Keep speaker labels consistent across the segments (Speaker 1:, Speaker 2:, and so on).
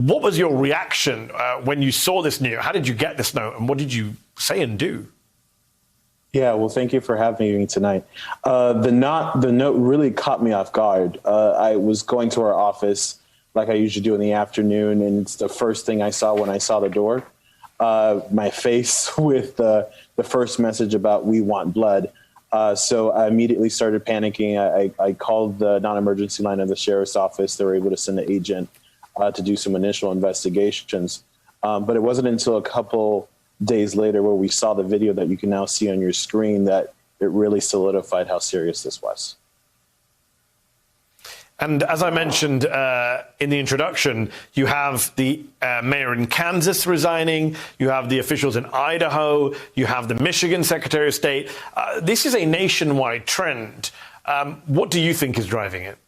Speaker 1: What was your reaction when you saw this note? How did you get this note, and what did you say and do?
Speaker 2: Yeah, well, thank you for having me tonight. The note really caught me off guard. I was going to our office like I usually do in the afternoon, and it's the first thing I saw when I saw the door. My face with the first message about "we want blood." So I immediately started panicking. I called the non-emergency line of the sheriff's office. They were able to send an agent to do some initial investigations. But it wasn't until a couple days later where we saw the video that you can now see on your screen that it really solidified how serious this was.
Speaker 1: And as I mentioned in the introduction, you have the mayor in Kansas resigning, you have the officials in Idaho, you have the Michigan Secretary of State. This is a nationwide trend. What do you think is driving it?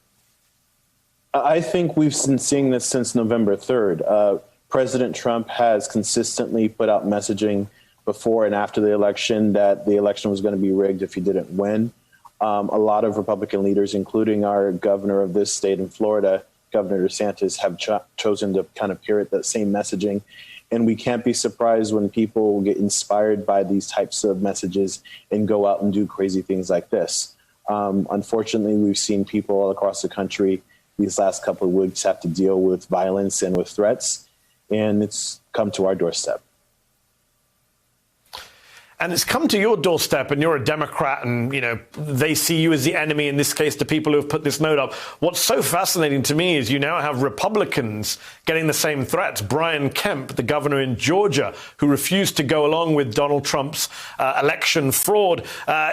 Speaker 2: I think we've been seeing this since November 3rd. President Trump has consistently put out messaging before and after the election that the election was going to be rigged if he didn't win. A lot of Republican leaders, including our governor of this state in Florida, Governor DeSantis, have chosen to kind of parrot that same messaging. And we can't be surprised when people get inspired by these types of messages and go out and do crazy things like this. Unfortunately, we've seen people all across the country these last couple of weeks have to deal with violence and with threats, and it's come to our doorstep.
Speaker 1: And it's come to your doorstep, and you're a Democrat, and, you know, they see you as the enemy, in this case, the people who have put this note up. What's so fascinating to me is you now have Republicans getting the same threats. Brian Kemp, the governor in Georgia, who refused to go along with Donald Trump's election fraud.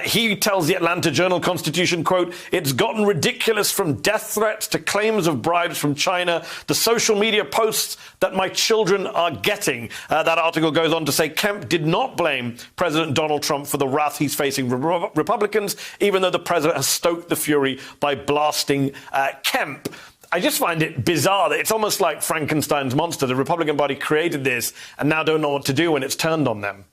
Speaker 1: He tells the Atlanta Journal-Constitution, quote, "It's gotten ridiculous from death threats to claims of bribes from China, the social media posts that my children are getting." That article goes on to say Kemp did not blame President Donald Trump for the wrath he's facing from Republicans, even though the president has stoked the fury by blasting Kemp. I just find it bizarre that it's almost like Frankenstein's monster. The Republican Party created this and now don't know what to do when it's turned on them.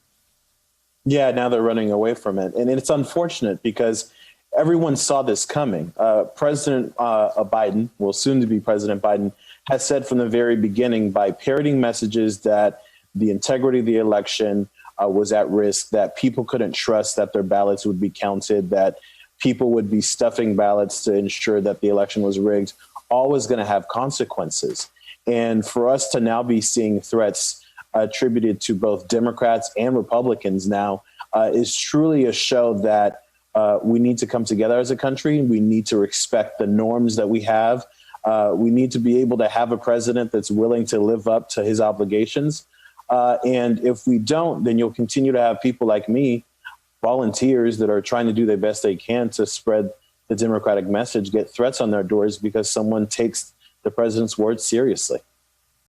Speaker 2: Yeah, now they're running away from it. And it's unfortunate because everyone saw this coming. President Biden, well, soon to be President Biden, has said from the very beginning by parroting messages that the integrity of the election was at risk, that people couldn't trust that their ballots would be counted, that people would be stuffing ballots to ensure that the election was rigged, always going to have consequences. And for us to now be seeing threats attributed to both Democrats and Republicans now is truly a show that we need to come together as a country. We need to respect the norms that we have. We need to be able to have a president that's willing to live up to his obligations. And if we don't, then you'll continue to have people like me, volunteers that are trying to do their best they can to spread the Democratic message, get threats on their doors because someone takes the president's words seriously.